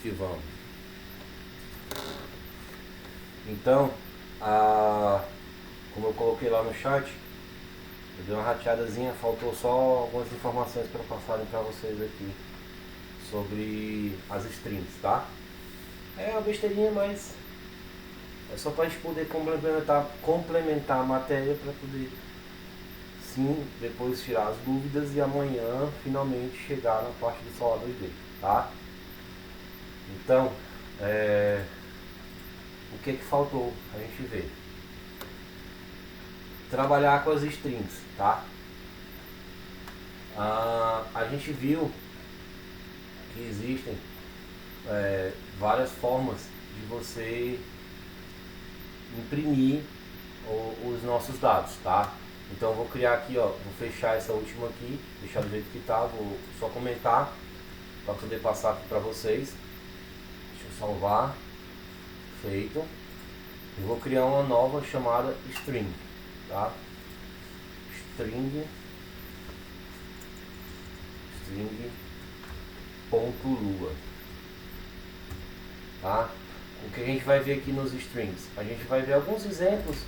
que vamos. Então, como eu coloquei lá no chat, eu dei uma rateadazinha, faltou só algumas informações para passarem para vocês aqui sobre as strings, tá? É uma besteirinha, mas é só para a gente poder complementar a matéria para poder sim depois tirar as dúvidas e amanhã finalmente chegar na parte do Solar 2D, tá? Então, o que faltou a gente ver? Trabalhar com as strings, tá? A gente viu que existem várias formas de você imprimir os nossos dados, tá? Então eu vou criar aqui, ó, vou fechar essa última aqui, deixar do jeito que tá, vou só comentar para poder passar aqui para vocês. Deixa eu salvar, feito. Eu vou criar uma nova chamada string, tá? String ponto lua, tá? O que a gente vai ver aqui nos strings? A gente vai ver alguns exemplos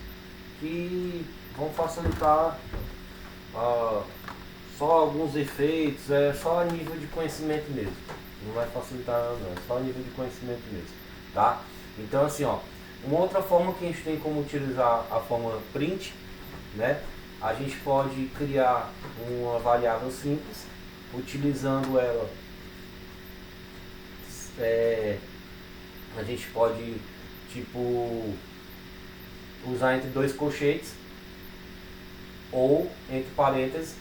que vão facilitar só alguns efeitos, só a nível de conhecimento mesmo. Não vai facilitar nada não, é só a nível de conhecimento mesmo, tá? Então assim, ó, uma outra forma que a gente tem como utilizar a forma print, né? A gente pode criar uma variável simples, utilizando ela, a gente pode tipo usar entre dois colchetes, ou entre parênteses,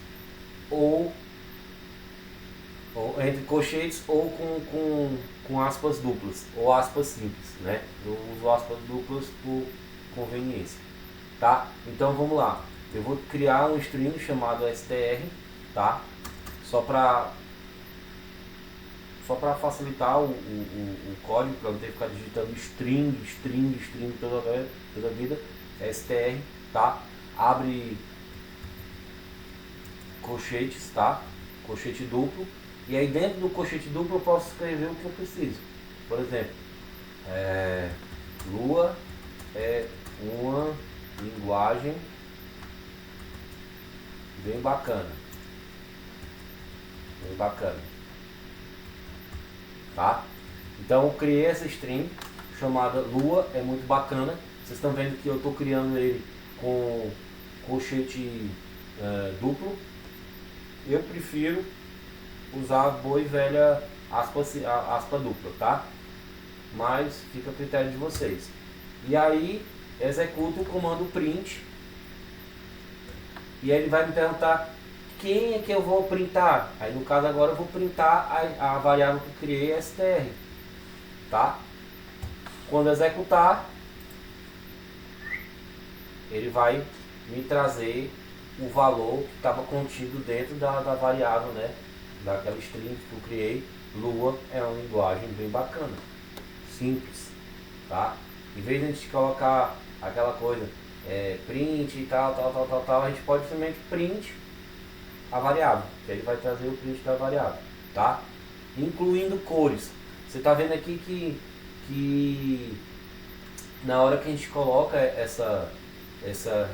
ou entre colchetes, ou com aspas duplas, ou aspas simples, né? Eu uso aspas duplas por conveniência, tá? Então vamos lá, eu vou criar um string chamado str, tá? Só para facilitar o código, para não ter que ficar digitando string toda a vida, str, tá? Abre colchetes, tá? Colchete duplo, e aí dentro do colchete duplo eu posso escrever o que eu preciso. Por exemplo, Lua é uma linguagem bem bacana, tá? Então eu criei essa string chamada Lua é muito bacana. Vocês estão vendo que eu estou criando ele com colchete duplo. Eu prefiro usar a boa e velha aspa dupla, tá? Mas fica a critério de vocês. E aí executo o comando print, e aí ele vai me perguntar quem é que eu vou printar. Aí no caso agora eu vou printar a variável que eu criei, str, tá? Quando executar, ele vai me trazer o valor que estava contido dentro da variável, né? Daquela string que eu criei. Lua é uma linguagem bem bacana, simples, tá? Em vez de a gente colocar aquela coisa print e tal, a gente pode simplesmente print a variável, que ele vai trazer o print da variável, tá? Incluindo cores. Você está vendo aqui que na hora que a gente coloca essa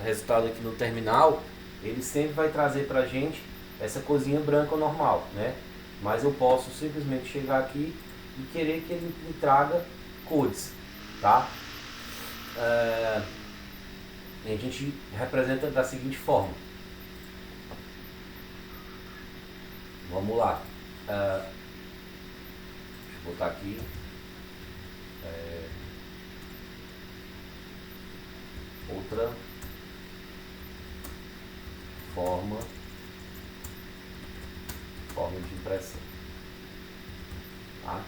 resultado aqui no terminal, ele sempre vai trazer pra gente essa coisinha branca normal, né? Mas eu posso simplesmente chegar aqui e querer que ele me traga cores, tá? A gente representa da seguinte forma. Vamos lá. Deixa eu botar aqui. Outra forma de impressão, tá?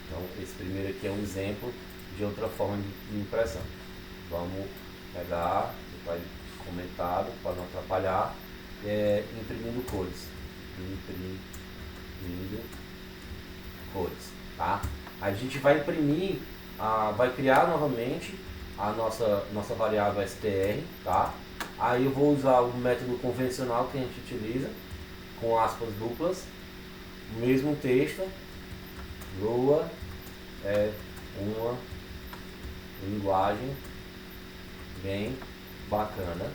Então esse primeiro aqui é um exemplo de outra forma de impressão. Vamos pegar, vai comentado para não atrapalhar, imprimindo cores, tá? A gente vai imprimir, vai criar novamente a nossa variável str, tá? Aí eu vou usar o método convencional que a gente utiliza, com aspas duplas, o mesmo texto, Lua é uma linguagem bem bacana,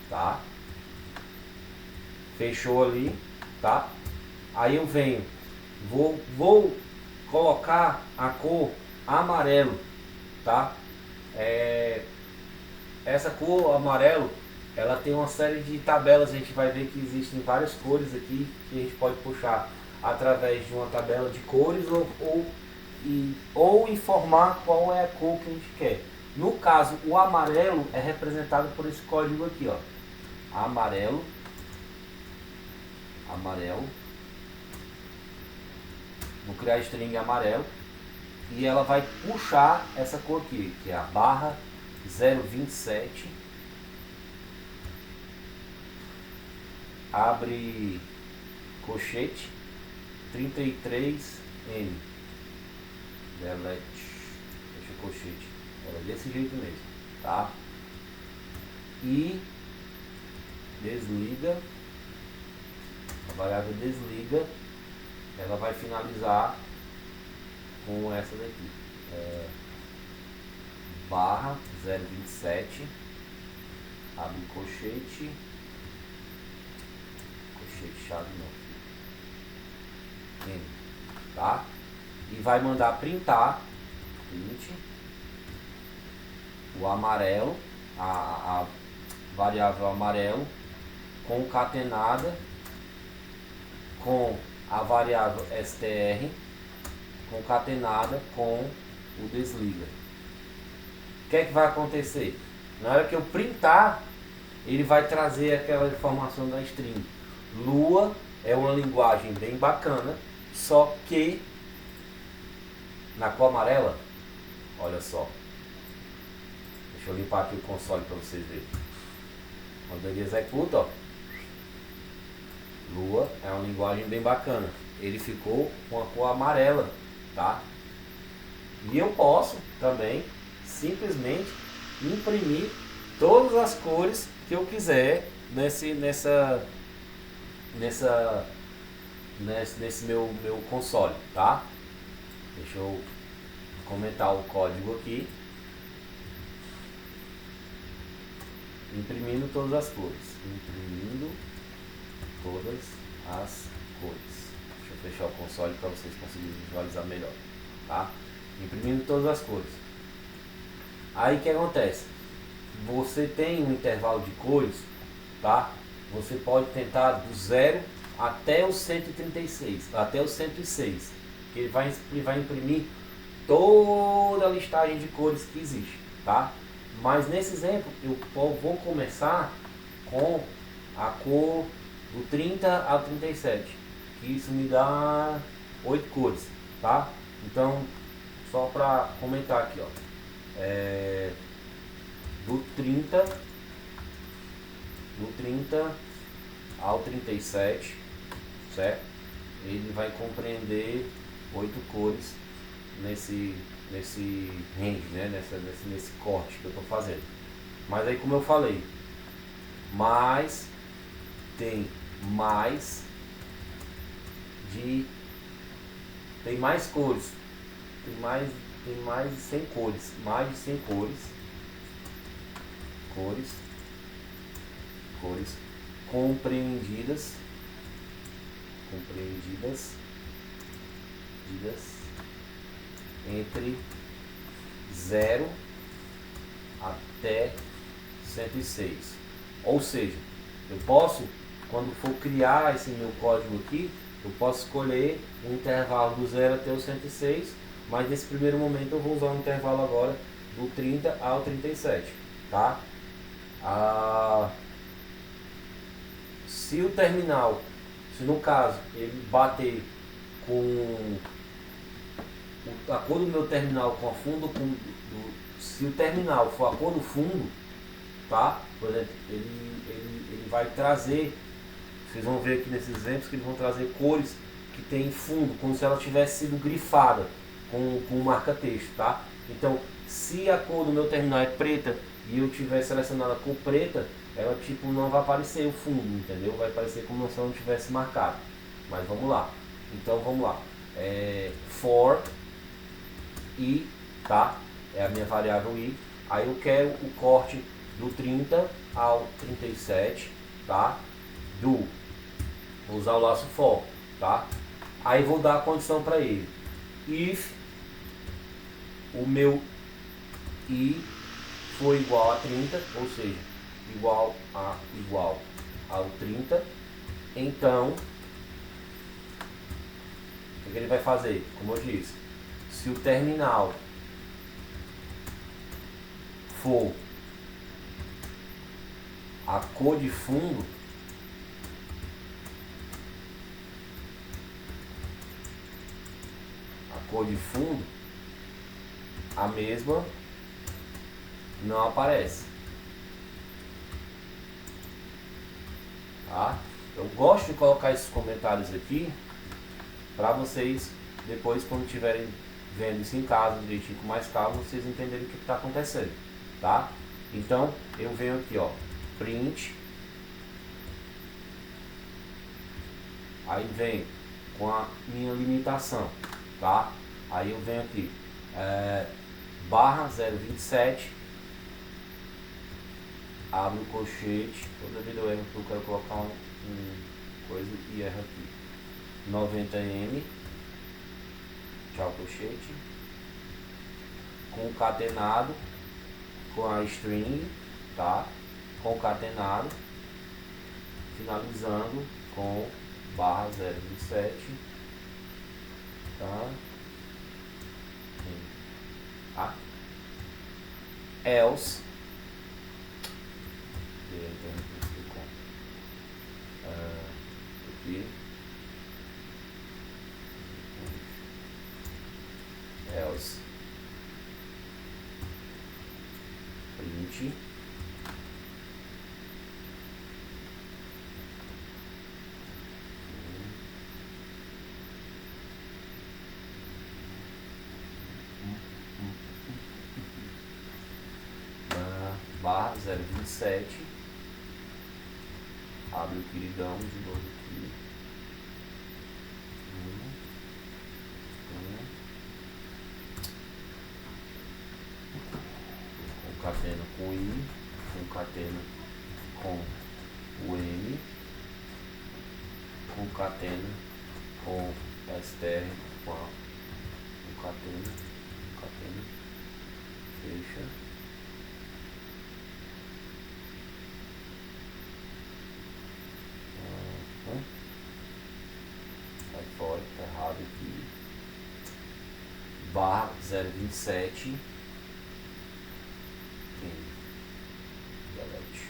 tá? Fechou ali, tá? Aí eu venho, vou colocar a cor amarelo, tá? Essa cor amarelo, ela tem uma série de tabelas. A gente vai ver que existem várias cores aqui que a gente pode puxar através de uma tabela de cores ou informar qual é a cor que a gente quer. No caso, o amarelo é representado por esse código aqui, ó. Amarelo. Vou criar a string amarelo e ela vai puxar essa cor aqui, que é a barra 027, abre colchete 33N, delete, fecha o colchete, ela é desse jeito mesmo, tá? E desliga, a variável desliga, ela vai finalizar com essa daqui, barra 027, abre colchete, chave não, N, tá? E vai mandar printar, print, o amarelo, a variável amarelo, concatenada com a variável str, concatenada com o desliga. O que é que vai acontecer? Na hora que eu printar, ele vai trazer aquela informação da string. Lua é uma linguagem bem bacana, só que na cor amarela, olha só. Deixa eu limpar aqui o console para vocês verem. Quando ele executa, ó, Lua é uma linguagem bem bacana. Ele ficou com a cor amarela, tá? E eu posso também simplesmente imprimir todas as cores que eu quiser nesse meu console, tá? Deixa eu comentar o código aqui. Imprimindo todas as cores. Imprimindo todas as cores. Deixa eu fechar o console para vocês conseguirem visualizar melhor, tá? Imprimindo todas as cores. Aí o que acontece? Você tem um intervalo de cores, tá? Você pode tentar do 0 até o 136, até o 106, que ele vai imprimir toda a listagem de cores que existe, tá? Mas nesse exemplo eu vou começar com a cor do 30 ao 37, que isso me dá 8 cores, tá? Então, só para comentar aqui, ó, do 30 ao 37, certo? Ele vai compreender 8 cores nesse range, né? nesse corte que eu estou fazendo. Mas aí, como eu falei, tem mais cores, tem mais de 100 cores, mais de 100 cores compreendidas entre 0 até 106. Ou seja, eu posso, quando for criar esse meu código aqui, eu posso escolher um intervalo do 0 até o 106, mas nesse primeiro momento eu vou usar um intervalo agora do 30 ao 37, tá? Se o terminal, se no caso ele bater com a cor do meu terminal com a fundo, se o terminal for a cor do fundo, tá? Por exemplo, ele vai trazer, vocês vão ver aqui nesses exemplos que eles vão trazer cores que tem fundo, como se ela tivesse sido grifada com marca-texto, tá? Então, se a cor do meu terminal é preta e eu tiver selecionado a cor preta, ela tipo não vai aparecer o fundo, entendeu? Vai aparecer como se eu não tivesse marcado. Mas vamos lá. Então vamos lá. For i, tá? É a minha variável i. Aí eu quero o corte do 30 ao 37, tá? Vou usar o laço for, tá? Aí vou dar a condição para ele. If o meu i for igual a 30, ou seja, igual ao 30, então o que ele vai fazer? Como eu disse, se o terminal for a cor de fundo, a mesma não aparece, tá? Eu gosto de colocar esses comentários aqui para vocês depois, quando estiverem vendo isso em casa direitinho com mais calma, vocês entenderem o que está acontecendo, tá? Então eu venho aqui, ó, print, aí vem com a minha limitação, tá? Aí eu venho aqui barra 0,27, abre o colchete, toda vida eu erro porque eu quero colocar um coisa e erro aqui, 90m, tchau colchete, concatenado com a string, tá? Concatenado, finalizando com barra 0,27, tá? Tá? Else aqui, else print barra 0,27, abre o queridão de novo aqui, concatena com i, concatena com o m, concatena com str, com a concatena, fecha. Sai fora, tá errado aqui. Barra 0,27. Delete.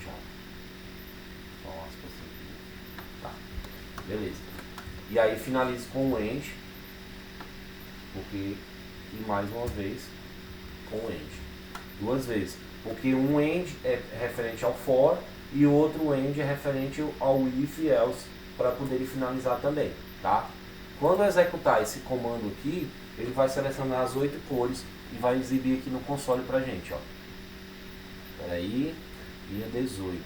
Tchau. Só umas pessoas aqui. Tá. Beleza. E aí finalizo com o end. E mais uma vez com o end. Duas vezes. Porque um end é referente ao for e o outro end é referente ao if e else, para poder finalizar também, tá? Quando eu executar esse comando aqui, ele vai selecionar as 8 cores e vai exibir aqui no console pra gente, ó. Espera aí, linha 18.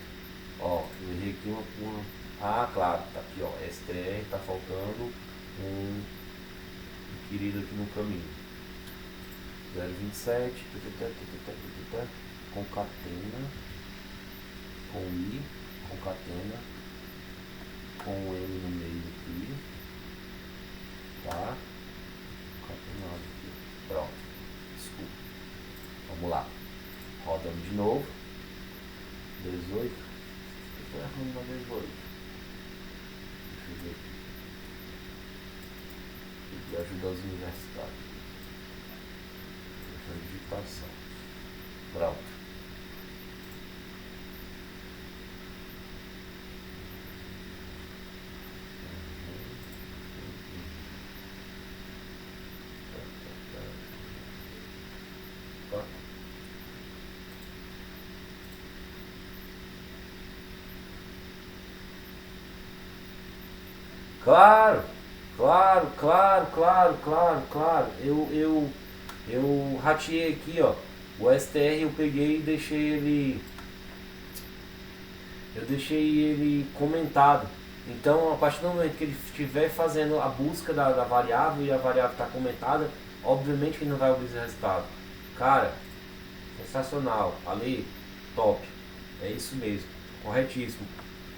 Ó, eu errei aqui uma... Ah, claro, tá aqui, ó, str, tá faltando um querido aqui no caminho. 0,27, concatena com i, concatena com o m no meio aqui, tá? Concatenado aqui, pronto, desculpa, vamos lá, rodando de novo, 18, eu tô errando na 18, deixa eu ver aqui, ajuda aos universitários, deixa a digitação, pronto. Claro, eu rateei aqui, ó, o str eu peguei e deixei ele comentado, Então, a partir do momento que ele estiver fazendo a busca da variável e a variável está comentada, obviamente que ele não vai obter resultado. Cara, sensacional, ali, top, é isso mesmo, corretíssimo.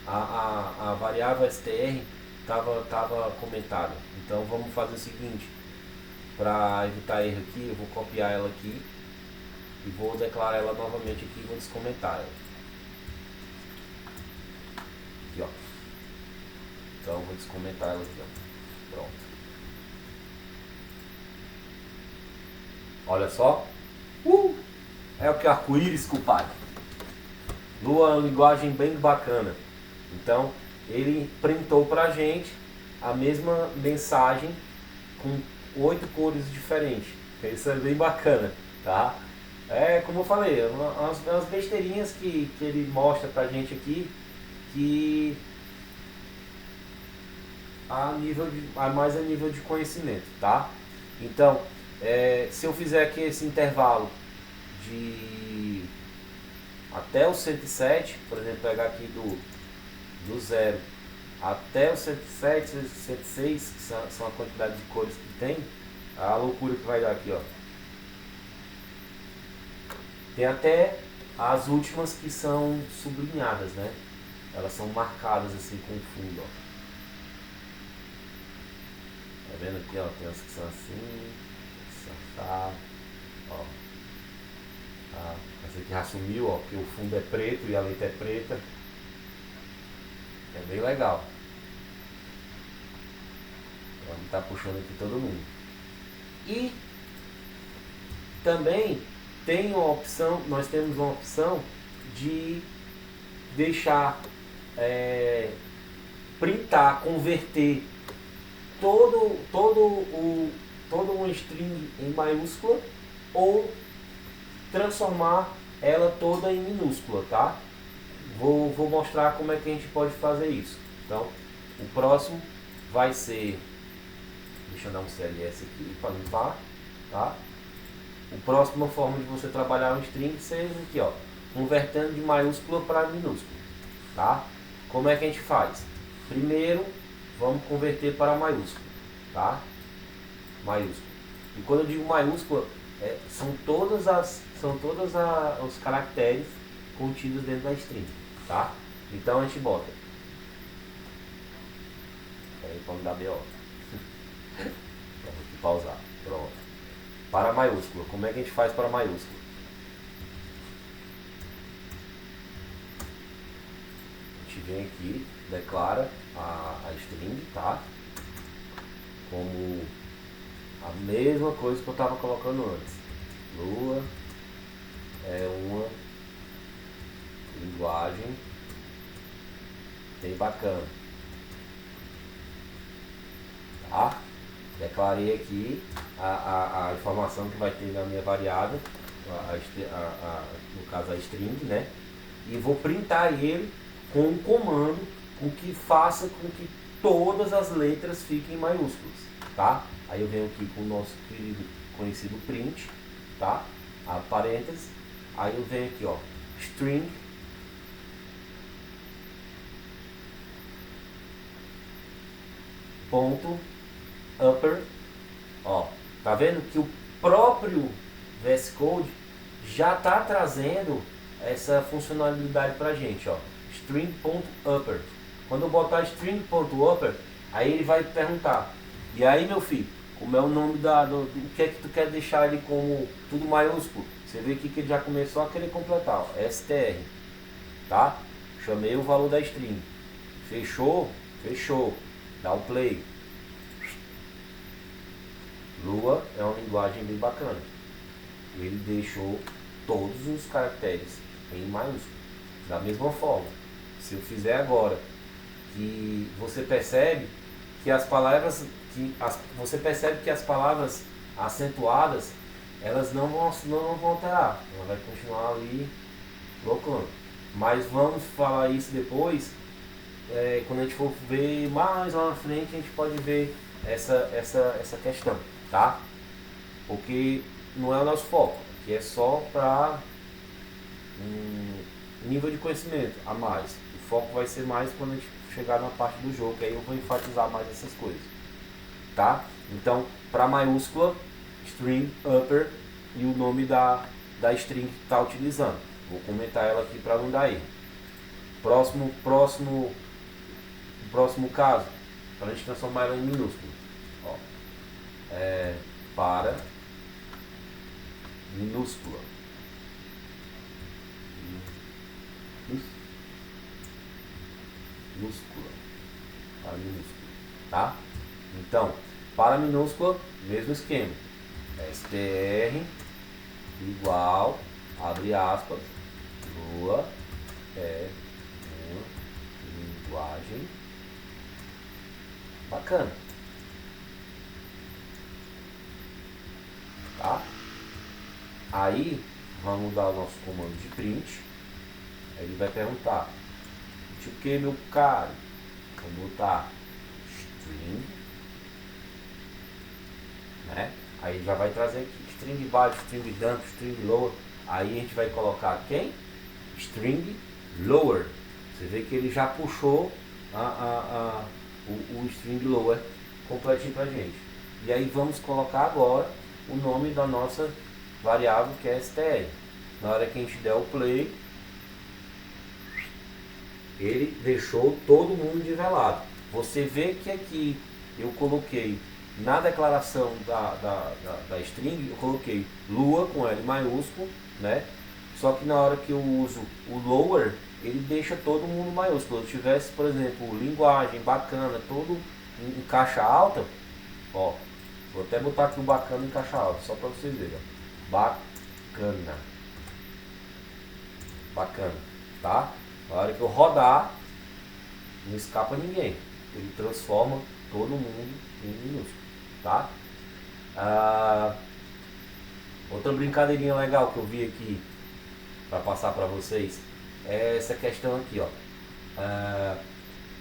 A variável str estava comentada. Então vamos fazer o seguinte, para evitar erro aqui, eu vou copiar ela aqui e vou declarar ela novamente aqui e vou descomentar ela. Aqui, ó. Então eu vou descomentar ela aqui, ó. Pronto. Olha só. É o que arco-íris, compadre. Lua é uma linguagem bem bacana. Então ele printou pra gente a mesma mensagem com 8 cores diferentes. Isso é bem bacana, tá? É como eu falei, umas besteirinhas que ele mostra pra gente aqui, que mais a nível de conhecimento, tá? Então, se eu fizer aqui esse intervalo de até o 107, por exemplo, pegar aqui do 0 até o 107, 106, que são a quantidade de cores que tem, a loucura que vai dar aqui, ó. Tem até as últimas que são sublinhadas, né? Elas são marcadas assim com fundo, ó. Tá vendo aqui, ó? Tem as que são assim, ó. Tá. Essa aqui já sumiu, ó, porque o fundo é preto e a letra é preta. É bem legal. Então, ele tá puxando aqui todo mundo. E também tem uma opção, nós temos uma opção de deixar printar, converter todo um string em maiúscula ou transformar ela toda em minúscula, tá? Vou mostrar como é que a gente pode fazer isso. Então, o próximo vai ser, deixa eu dar um CLS aqui para limpar, tá? A próxima forma de você trabalhar um string seja aqui, ó, convertendo de maiúscula para minúscula, tá? Como é que a gente faz? Primeiro, vamos converter para maiúscula, tá? Maiúscula. E quando eu digo maiúscula, são todos os caracteres contidos dentro da string, tá? Então a gente bota. Peraí, vamos dar BO. Vamos aqui pausar. Pronto. Para maiúscula. Como é que a gente faz para maiúscula? A gente vem aqui, declara a string, tá? Como a mesma coisa que eu estava colocando antes. Lua é uma linguagem bem bacana, tá? Declarei aqui a informação que vai ter na minha variável, no caso a string, né? E vou printar ele com um comando com que faça com que todas as letras fiquem maiúsculas, tá? Aí eu venho aqui com o nosso querido conhecido print, tá? A parênteses. Aí eu venho aqui, ó, string ponto upper, ó, tá vendo que o próprio VS Code já tá trazendo essa funcionalidade pra gente, ó, string.upper. Quando eu botar string.upper, aí ele vai perguntar: e aí, meu filho, como é o nome do que é que tu quer deixar ele como tudo maiúsculo? Você vê aqui que ele já começou a querer completar, ó, str, tá? Chamei o valor da string. Fechou? Fechou. Dá o play. Lua é uma linguagem bem bacana. Ele deixou todos os caracteres em maiúsculo. Da mesma forma, se eu fizer agora, que você percebe que as palavras acentuadas, elas não vão alterar. Ela vai continuar ali colocando. Mas vamos falar isso depois. Quando a gente for ver mais lá na frente, a gente pode ver essa questão, tá? Porque não é o nosso foco, que é só para nível de conhecimento a mais. O foco vai ser mais quando a gente chegar na parte do jogo, que aí eu vou enfatizar mais essas coisas, tá? Então, para maiúscula, string upper e o nome da string que está utilizando. Vou comentar ela aqui para não dar erro. Próximo caso, para a gente transformar ela em minúsculo. Ó, para minúscula. Minúscula. Para minúscula. Tá? Então, para minúscula, mesmo esquema. str igual, abre aspas, Lua é uma linguagem bacana. Tá? Aí, vamos dar o nosso comando de print. Ele vai perguntar, o que, meu caro? Vamos botar string, né? Aí já vai trazer aqui string baixo, string dump, string lower. Aí a gente vai colocar quem? String lower. Você vê que ele já puxou o string lower completinho pra gente. E aí vamos colocar agora o nome da nossa variável, que é str. Na hora que a gente der o play, ele deixou todo mundo nivelado. Você vê que aqui eu coloquei na declaração da string, eu coloquei Lua com L maiúsculo, né? Só que na hora que eu uso o lower, ele deixa todo mundo maiúsculo. Se eu tivesse, por exemplo, linguagem bacana, todo em caixa alta, ó, vou até botar aqui o bacana em caixa alta, só para vocês verem, ó. Bacana, tá? Na hora que eu rodar, não escapa ninguém. Ele transforma todo mundo em minúsculo, tá? Outra brincadeirinha legal que eu vi aqui para passar para vocês é essa questão aqui, ó.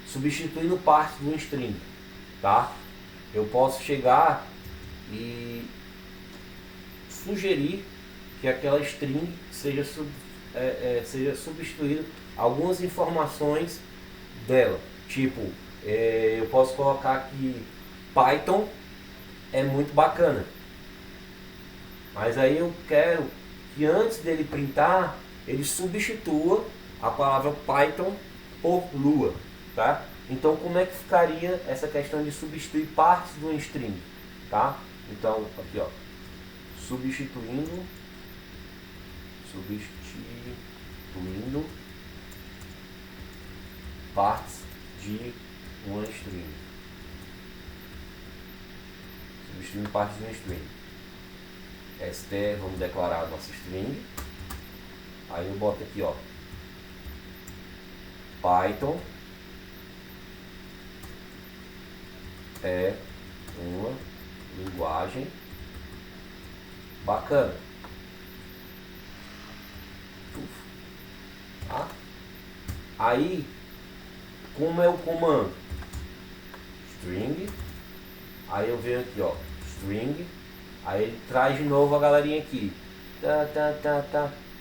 Substituindo parte do string, tá? Eu posso chegar e sugerir que aquela string seja substituída algumas informações dela, tipo, eu posso colocar que Python é muito bacana, mas aí eu quero que antes dele printar, ele substitua a palavra Python por Lua, tá? Então como é que ficaria essa questão de substituir partes de um string, tá? Então aqui, ó, substituindo partes de uma string. Substituindo partes de uma string. str, vamos declarar a nossa string. Aí eu boto aqui, ó, Python é uma linguagem bacana. Tá? Aí, como é o comando? String. Aí eu venho aqui, ó, string. Aí ele traz de novo a galerinha aqui.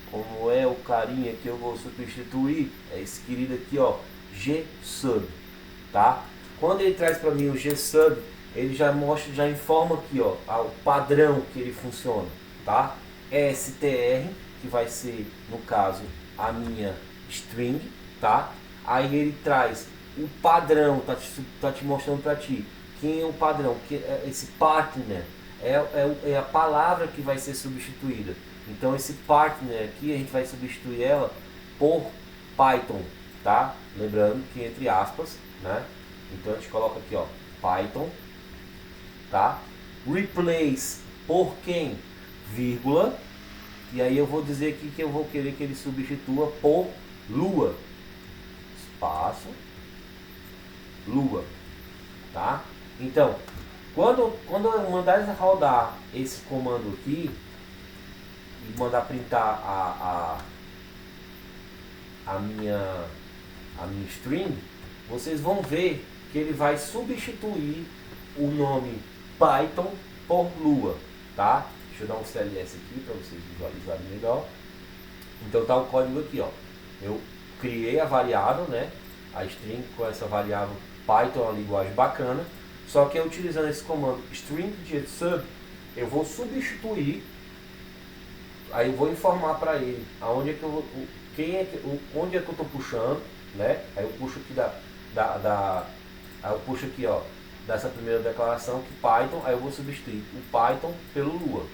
Como é o carinha que eu vou substituir? É esse querido aqui, ó, gsub, tá? Quando ele traz para mim o gsub, ele já mostra, já informa aqui, ó, o padrão que ele funciona, tá? str, que vai ser, no caso, a minha string, tá? Aí ele traz o padrão, tá te mostrando para ti quem é o padrão, que é esse partner, é a palavra que vai ser substituída. Então esse partner aqui a gente vai substituir ela por Python, tá? Lembrando que entre aspas, né? Então a gente coloca aqui, ó, Python, tá? Replace por quem? Vírgula. E aí eu vou dizer aqui que eu vou querer que ele substitua por Lua. Espaço. Lua. Tá? Então, quando eu mandar rodar esse comando aqui e mandar printar a minha string, vocês vão ver que ele vai substituir o nome Python por Lua, tá? Deixa eu dar um CLS aqui para vocês visualizarem melhor. Então tá o código aqui, ó. Eu criei a variável, né? a string com essa variável Python, é uma linguagem bacana, só que utilizando esse comando string.sub, eu vou substituir, aí eu vou informar para ele aonde é que eu, onde é que eu estou puxando, né? Aí eu puxo aqui aí eu puxo aqui, ó, dessa primeira declaração que Python, aí eu vou substituir o Python pelo Lua.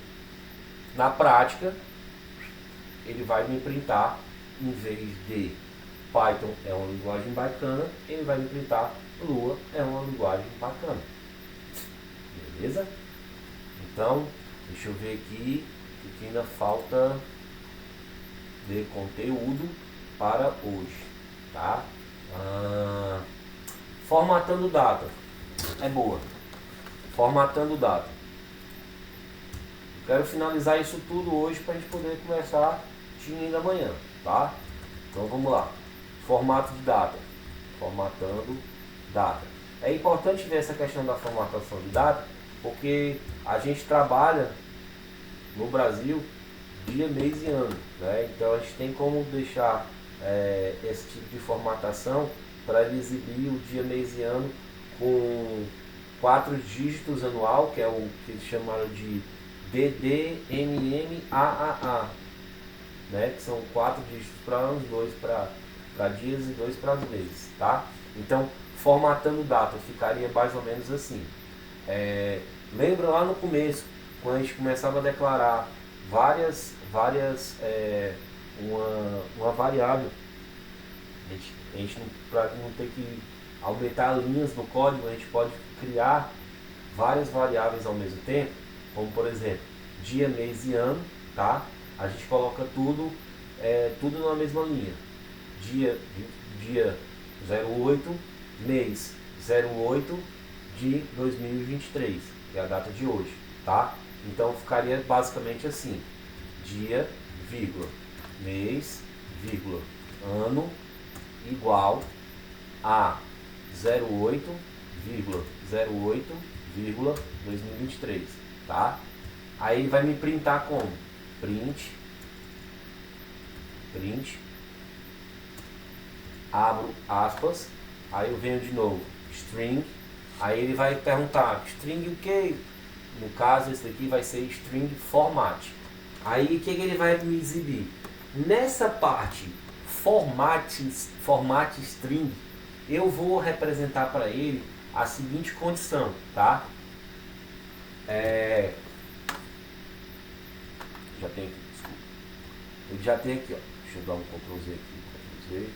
Na prática, ele vai me printar, em vez de Python é uma linguagem bacana, ele vai me printar Lua é uma linguagem bacana. Beleza? Então, deixa eu ver aqui o que ainda falta de conteúdo para hoje, tá? Formatando data é boa. Formatando data. Eu quero finalizar isso tudo hoje para a gente poder começar ainda amanhã, tá? Então vamos lá. Formato de data. Formatando data. É importante ver essa questão da formatação de data, porque a gente trabalha no Brasil dia, mês e ano, né? Então a gente tem como deixar esse tipo de formatação para ele exibir o dia, mês e ano com 4 dígitos anual, que é o que eles chamaram de DDMMAAA, né? Que são 4 dígitos para anos, 2 para dias e 2 para meses, tá? Então, formatando data ficaria mais ou menos assim. Lembra lá no começo, quando a gente começava a declarar uma variável, a gente para não ter que aumentar linhas no código, a gente pode criar várias variáveis ao mesmo tempo, como por exemplo, dia, mês e ano, tá? A gente coloca tudo numa mesma linha. Dia 08, mês 08 de 2023, que é a data de hoje, tá? Então ficaria basicamente assim: dia, vírgula, mês, vírgula, ano, igual a 08,08,2023, tá? Aí ele vai me printar como? Print, abro aspas, aí eu venho de novo, string, aí ele vai perguntar, string o que? No caso, esse daqui vai ser string format. Aí o que ele vai me exibir? Nessa parte, format string, eu vou representar para ele a seguinte condição, tá? Já tem aqui, desculpa. Eu já tenho aqui, ó. Deixa eu dar um Ctrl Z aqui, Ctrl Z,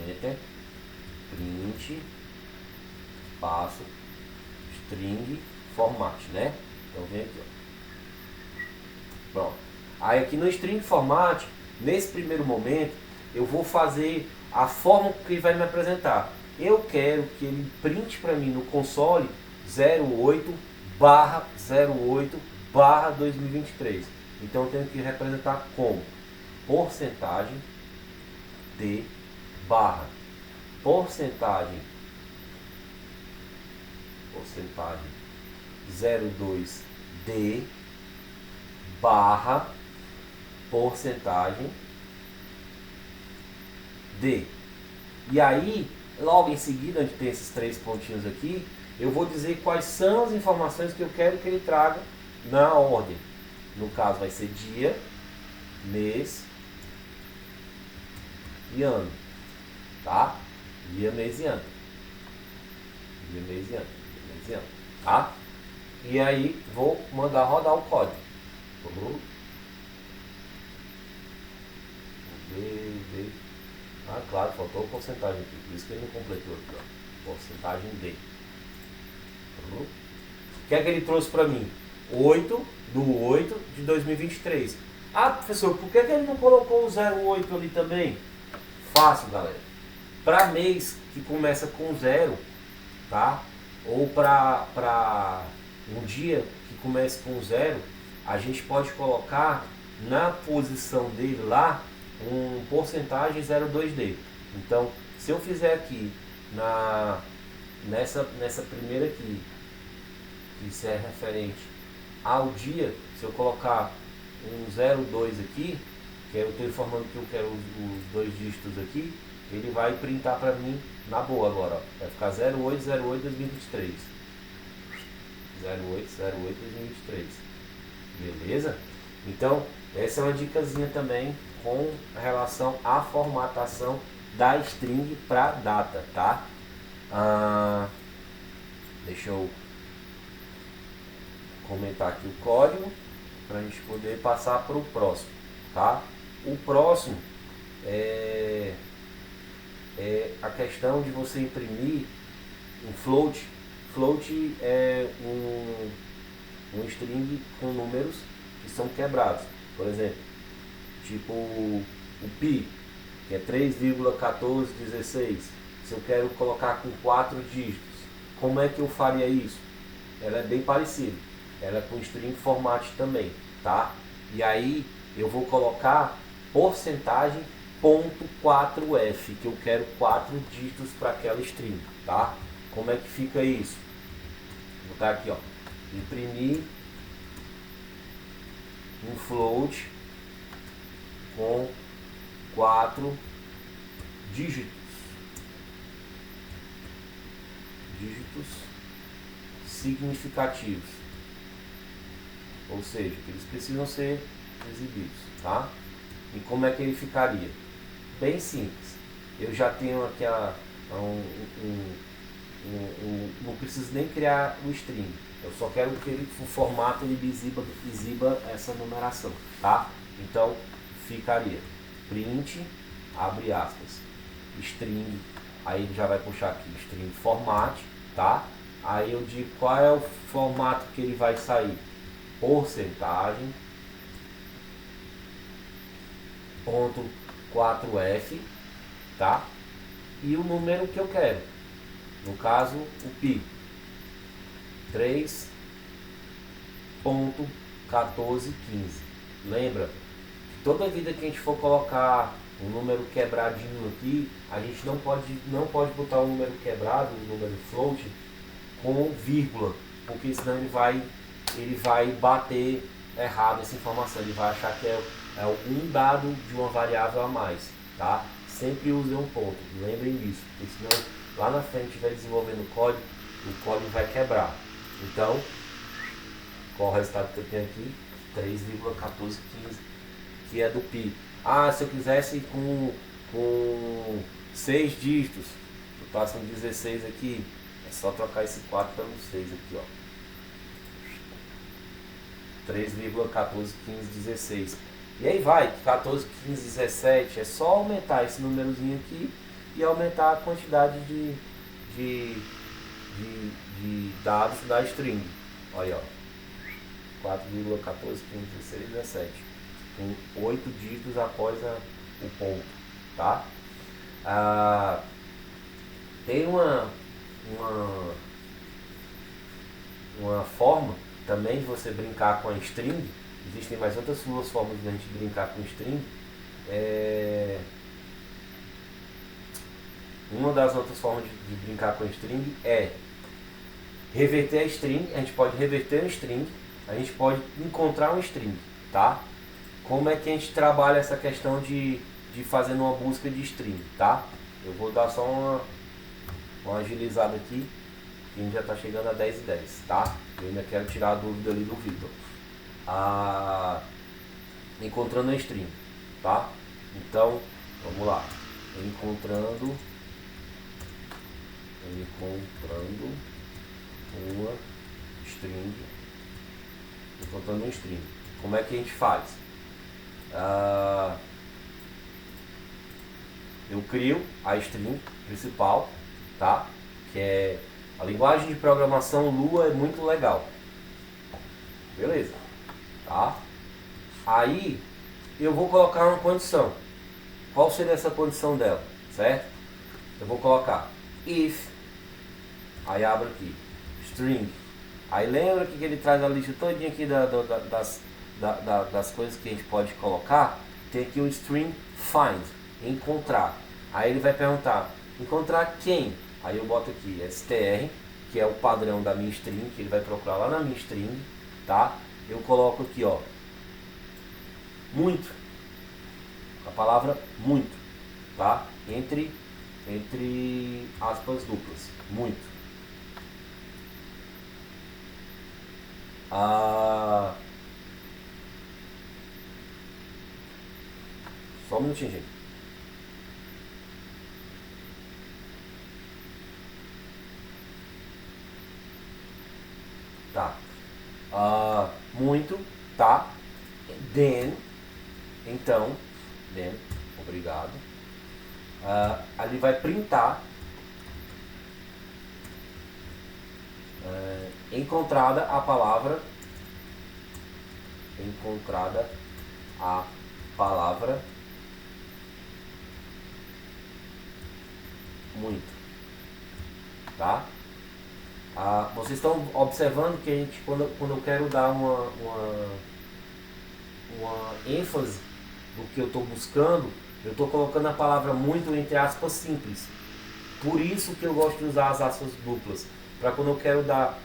Enter, print, espaço, string, format, né? Então vem aqui, ó. Pronto. Aí aqui no string format, nesse primeiro momento, eu vou fazer a forma que ele vai me apresentar. Eu quero que ele printe para mim no console 08/08/2023. Então eu tenho que representar como porcentagem de barra porcentagem 02D barra porcentagem D. E aí, logo em seguida, onde tem esses 3 pontinhos aqui, eu vou dizer quais são as informações que eu quero que ele traga na ordem. No caso vai ser dia, mês e ano, tá? Dia, mês e ano. Dia, mês e ano. Dia, mês e ano, tá? E aí vou mandar rodar o código. Ah, claro, faltou a porcentagem aqui, por isso que ele não completou aqui, ó. Porcentagem D. O que é que ele trouxe para mim? 8/8/2023. Ah, professor, por que ele não colocou o 08 ali também? Fácil, galera. Para mês que começa com 0, tá? Ou para um dia que comece com 0, a gente pode colocar na posição dele lá um porcentagem 02D. Então, se eu fizer aqui nessa primeira aqui, que isso é referente ao dia, se eu colocar um 02 aqui, que eu estou informando que eu quero os 2 dígitos aqui, ele vai printar para mim na boa agora, ó. Vai ficar 08/08/2023. 08/08/2023. Beleza? Então, essa é uma dicasinha também com relação à formatação da string para data, tá? Deixa eu comentar aqui o código para a gente poder passar para o próximo, tá? O próximo é a questão de você imprimir um float. Float é um string com números que são quebrados. Por exemplo, tipo o pi, que é 3,1416. Se eu quero colocar com 4 dígitos, como é que eu faria isso? Ela é bem parecida. Ela é com string format também, tá? E aí eu vou colocar porcentagem .4f, que eu quero 4 dígitos para aquela string, tá? Como é que fica isso? Vou botar aqui, ó, imprimir um float com 4 dígitos significativos, ou seja, que eles precisam ser exibidos, tá? E como é que ele ficaria? Bem simples. Eu já tenho aqui não preciso nem criar o string. Eu só quero que o formato ele exiba essa numeração, tá? Então ficaria print, abre aspas, string, aí ele já vai puxar aqui string format, tá? Aí eu digo qual é o formato que ele vai sair: porcentagem ponto 4f, tá? E o número que eu quero, no caso o pi, 3,1415. Lembra que toda vida que a gente for colocar um número quebradinho aqui, a gente não pode botar o número quebrado, o número float, com vírgula, porque senão ele vai bater errado essa informação, ele vai achar que é algum dado de uma variável a mais, tá? Sempre use um ponto, lembrem disso, porque senão lá na frente vai desenvolvendo o código vai quebrar. Então, qual o resultado que eu tenho aqui? 3,1415, que é do pi. Ah, se eu quisesse com 6 dígitos, eu passo um 16 aqui, é só trocar esse 4 pelo 6 aqui, ó. 3,141516. E aí vai, 14, 15, 17, é só aumentar esse númerozinho aqui e aumentar a quantidade de dados da string. Olha, ó, 4,14, 15, 16, 17, com 8 dígitos após o ponto, tá? Tem uma forma também de você brincar com a string. Existem mais outras duas formas de a gente brincar com string. Uma das outras formas de brincar com a string é reverter a string. A gente pode reverter a string, a gente pode encontrar um string, tá? Como é que a gente trabalha essa questão de fazendo uma busca de string, tá? Eu vou dar só uma agilizada aqui, que a gente já está chegando a 10:10, tá? Eu ainda quero tirar a dúvida ali do Vitor. Encontrando a string, tá? Então, vamos lá. Encontrando uma string. Encontrando uma string. Como é que a gente faz? Eu crio a string principal, tá? Que é a linguagem de programação Lua, é muito legal. Beleza, tá? Aí eu vou colocar uma condição. Qual seria essa condição dela, certo? Eu vou colocar if, aí abro aqui, string. Aí lembra que ele traz a lista todinha aqui das coisas que a gente pode colocar. Tem aqui o string find, encontrar. Aí ele vai perguntar, encontrar quem? Aí eu boto aqui str, que é o padrão da minha string, que ele vai procurar lá na minha string, tá? Eu coloco aqui, ó, muito, a palavra muito, tá? Entre aspas duplas, muito. Só um minutinho, gente. Tá. Muito, tá? Then, então, then, obrigado. Ali vai printar encontrada a palavra muito, tá? Vocês estão observando que a gente, quando eu quero dar uma ênfase do que eu estou buscando, eu estou colocando a palavra muito entre aspas simples. Por isso que eu gosto de usar as aspas duplas, para quando eu quero dar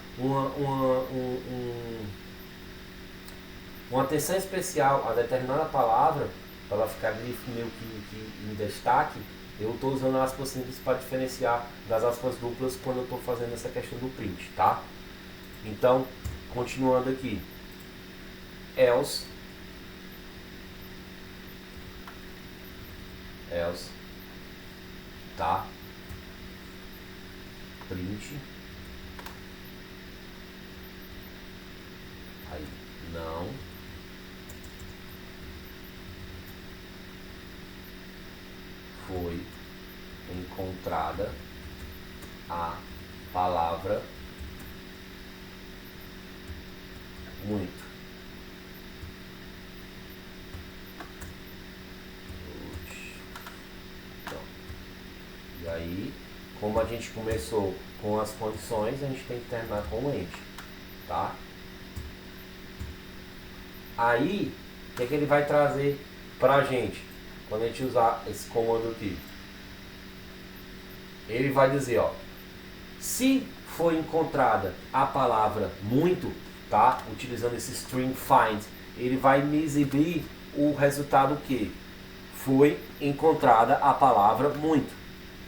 uma atenção especial a determinada palavra, para ela ficar meio que em destaque, eu estou usando aspas simples para diferenciar das aspas duplas quando eu estou fazendo essa questão do print, tá? Então, continuando aqui, else, tá? Print, aí, não foi encontrada a palavra muito. Então, e aí, como a gente começou com as condições, a gente tem que terminar com o end, tá? Aí, o que é que ele vai trazer pra gente quando a gente usar esse comando aqui? Ele vai dizer, ó, se foi encontrada a palavra muito, tá? Utilizando esse string find, ele vai me exibir o resultado que foi encontrada a palavra muito,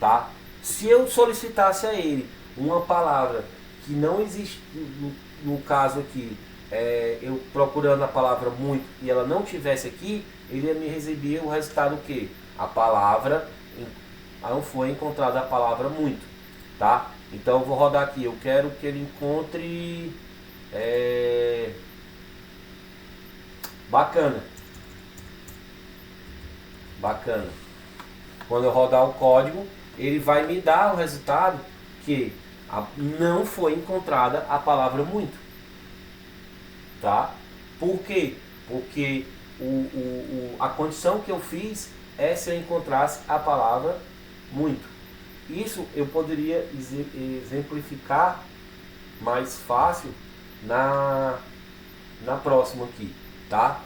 tá? Se eu solicitasse a ele uma palavra que não existe, no caso aqui, eu procurando a palavra muito e ela não tivesse aqui, ele ia me exibir o resultado que a palavra não foi encontrada a palavra muito, tá? Então eu vou rodar aqui, eu quero que ele encontre bacana. Quando eu rodar o código, ele vai me dar o resultado que não foi encontrada a palavra muito, tá? Por quê? Porque a condição que eu fiz é se eu encontrasse a palavra muito. Isso eu poderia exemplificar mais fácil na próxima aqui, tá?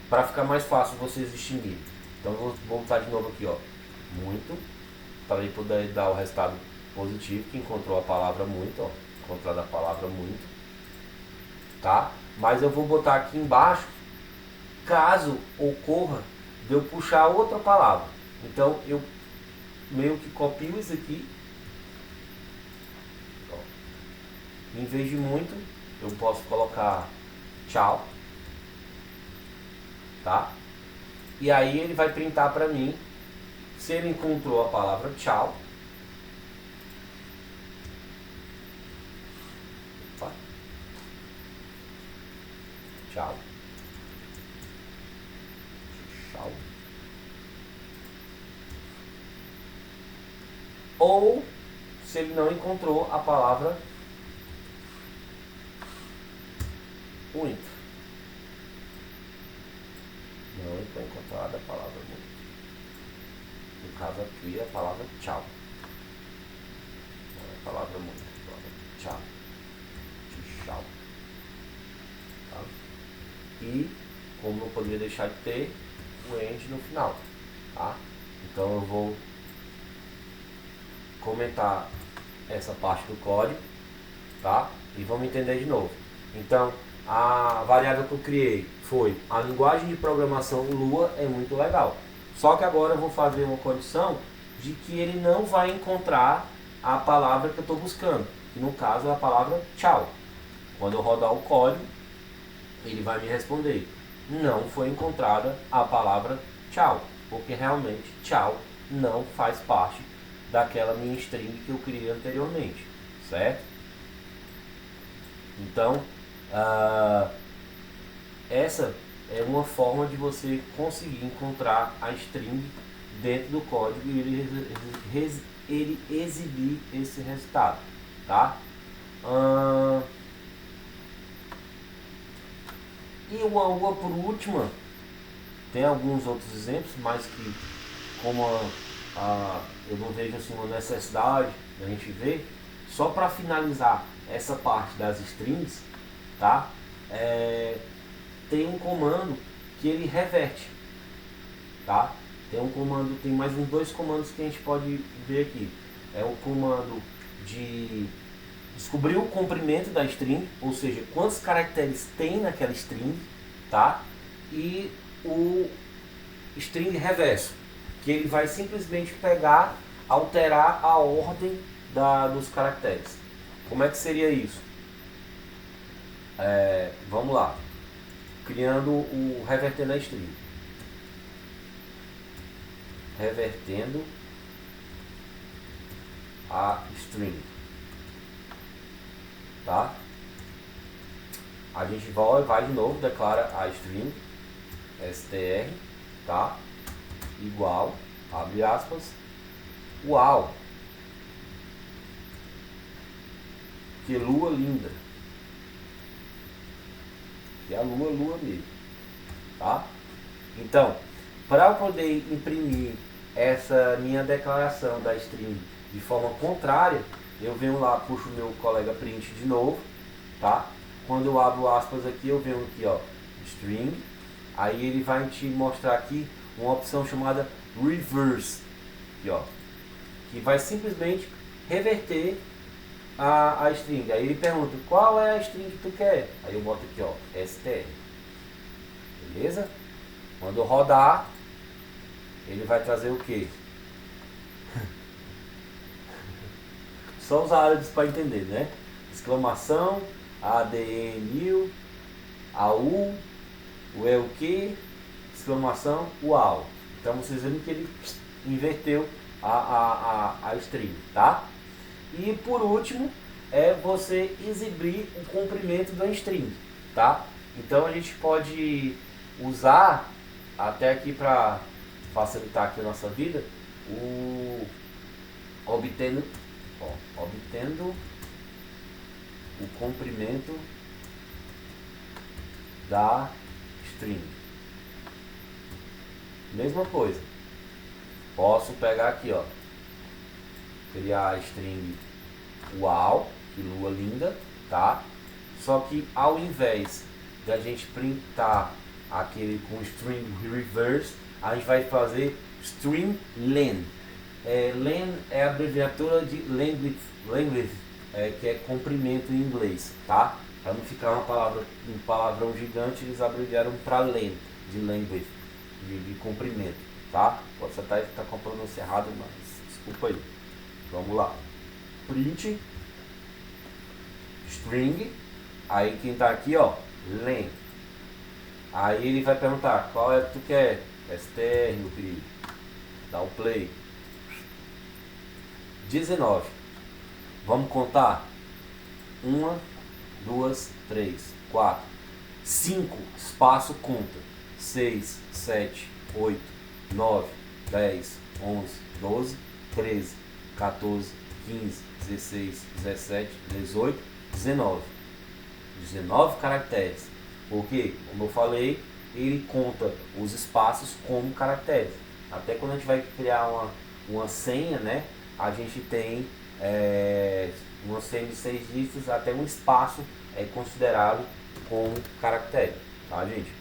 Para ficar mais fácil vocês distinguirem. Então eu vou voltar de novo aqui, ó, muito, para ele poder dar o resultado positivo, que encontrou a palavra muito, ó, encontrada a palavra muito, tá? Mas eu vou botar aqui embaixo, caso ocorra de eu puxar outra palavra. Então eu meio que copio isso aqui, ó. Em vez de muito, eu posso colocar tchau, tá? E aí ele vai printar para mim se ele encontrou a palavra tchau. Opa. Tchau. Tchau. Ou se ele não encontrou a palavra muito. Não foi encontrada a palavra muito. No caso aqui é a palavra tchau. Não é a palavra muito, é a palavra tchau. Tchau. Tá? E como não poderia deixar de ter o end no final, tá? Então eu vou comentar essa parte do código, tá? E vamos entender de novo. Então, a variável que eu criei foi a linguagem de programação Lua é muito legal. Só que agora eu vou fazer uma condição de que ele não vai encontrar a palavra que eu estou buscando, que no caso é a palavra tchau. Quando eu rodar o código, ele vai me responder: não foi encontrada a palavra tchau, porque realmente tchau não faz parte daquela minha string que eu criei anteriormente, certo? Então, essa é uma forma de você conseguir encontrar a string dentro do código e ele exibir esse resultado, tá? E uma por última, tem alguns outros exemplos, mas que como eu não vejo assim uma necessidade da gente ver, só para finalizar essa parte das strings, tá? Tem um comando que ele reverte, tá? Tem mais uns dois comandos que a gente pode ver aqui. É o comando de descobrir o comprimento da string, ou seja, quantos caracteres tem naquela string, tá? E o string reverso, que ele vai simplesmente pegar, alterar a ordem dos caracteres. Como é que seria isso? Vamos lá. Criando o revertendo a string. Revertendo a string. Tá? A gente vai de novo, declara a string str, tá? Igual, abre aspas, uau, que lua linda, que é a lua mesmo, tá? Então, para eu poder imprimir essa minha declaração da string de forma contrária, eu venho lá, puxo o meu colega print de novo, tá? Quando eu abro aspas aqui, eu venho aqui, ó, string, aí ele vai te mostrar aqui uma opção chamada reverse, aqui, ó, que vai simplesmente reverter a string. Aí ele pergunta, qual é a string que tu quer? Aí eu boto aqui, ó, str, beleza? Quando eu rodar, ele vai trazer o que? Só os árabes para entender, né? Exclamação, ADNU, AU, o é o que, exclamação, uau. Então vocês viram que ele inverteu a string, tá? E por último, é você exibir o comprimento da string, tá? Então a gente pode usar, até aqui para facilitar aqui a nossa vida, obtendo o comprimento da string. Mesma coisa. Posso pegar aqui, ó, criar a string uau, que lua linda, tá? Só que ao invés da gente printar aquele com string reverse, a gente vai fazer string len. Len é a abreviatura de language, que é comprimento em inglês, tá? Para não ficar um palavrão gigante, eles abreviaram para len, de language, de comprimento, tá? Pode estar com a pronúncia errada, mas desculpa aí. Vamos lá. Print string, aí quem tá aqui, ó, len. Aí ele vai perguntar, qual é que tu quer? str, meu querido. Dá o play. 19. Vamos contar? 1, 2, 3, 4, 5, espaço conta. 6, 7, 8, 9, 10, 11, 12, 13, 14, 15, 16, 17, 18, 19. 19 caracteres. Porque, como eu falei, ele conta os espaços como caracteres. Até quando a gente vai criar uma senha, né? A gente tem uma senha de 6 dígitos, até um espaço é considerado como caractere, tá, gente?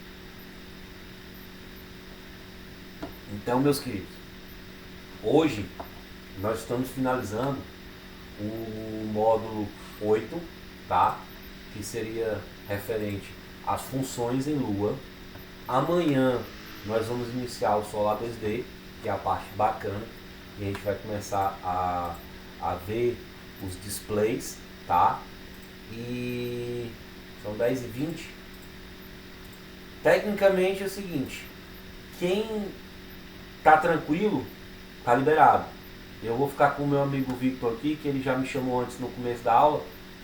Então, meus queridos, hoje nós estamos finalizando o módulo 8, tá? Que seria referente às funções em Lua. Amanhã nós vamos iniciar o Solar 2D, que é a parte bacana, e a gente vai começar a ver os displays, tá? E são 10h20. Tecnicamente é o seguinte, quem tá tranquilo, tá liberado. Eu vou ficar com o meu amigo Victor aqui, que ele já me chamou antes no começo da aula,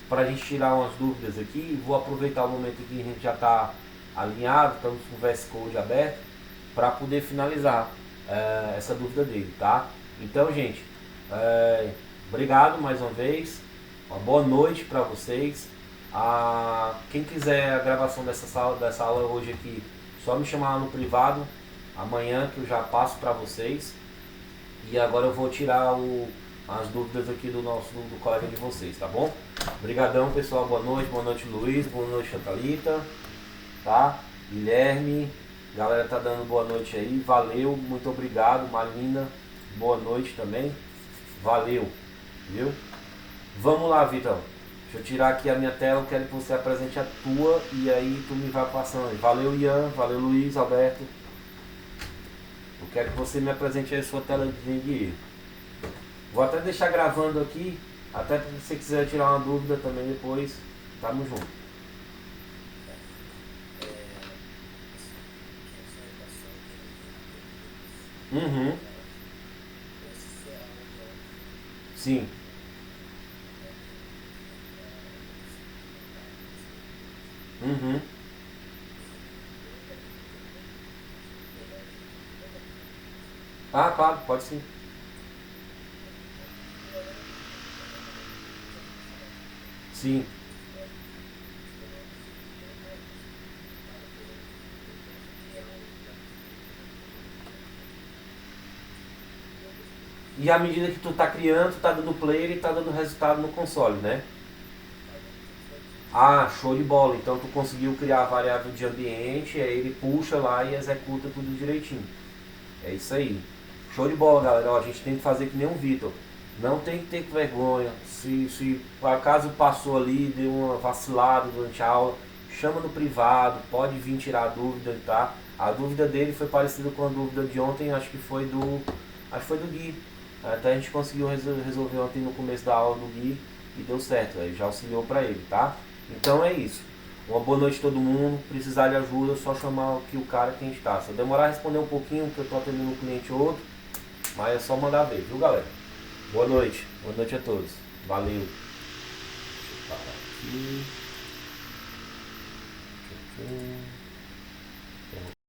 para a gente tirar umas dúvidas aqui. Vou aproveitar o momento que a gente já está alinhado, estamos com o VS Code aberto, para poder finalizar essa dúvida dele, tá? Então, gente, obrigado mais uma vez, uma boa noite para vocês. Quem quiser a gravação dessa aula hoje aqui, só me chamar lá no privado, amanhã que eu já passo para vocês. E agora eu vou tirar as dúvidas aqui do colega de vocês, tá bom? Obrigadão, pessoal, boa noite Luiz, boa noite Thalita, tá? Guilherme, galera tá dando boa noite aí, valeu, muito obrigado, Marina, boa noite também, valeu, viu? Vamos lá, Vitor, deixa eu tirar aqui a minha tela, eu quero que você apresente a tua e aí tu me vai passando aí. Valeu, Ian, valeu, Luiz, Alberto. Eu quero que você me apresente aí a sua tela de guia. Vou até deixar gravando aqui, até se você quiser tirar uma dúvida também depois. Tamo junto. Uhum. Sim. Uhum. Ah, claro, pode sim. Sim. E à medida que tu tá criando, tu tá dando player e tá dando resultado no console, né? Ah, show de bola. Então tu conseguiu criar a variável de ambiente, aí ele puxa lá e executa tudo direitinho. É isso aí. Show de bola, galera. Ó, a gente tem que fazer que nem o Vitor. Não tem que ter vergonha. Se por acaso passou ali, deu uma vacilada durante a aula, chama no privado, pode vir tirar a dúvida, tá? A dúvida dele foi parecida com a dúvida de ontem, acho que foi do Gui. Até a gente conseguiu resolver ontem no começo da aula do Gui e deu certo, aí já auxiliou pra ele, tá? Então é isso. Uma boa noite a todo mundo. Precisar de ajuda, é só chamar aqui o cara que a gente tá. Se eu demorar a responder um pouquinho, porque eu tô atendendo um cliente ou outro, mas é só mandar ver, viu, galera? Boa noite. Boa noite a todos. Valeu. Deixa eu parar aqui.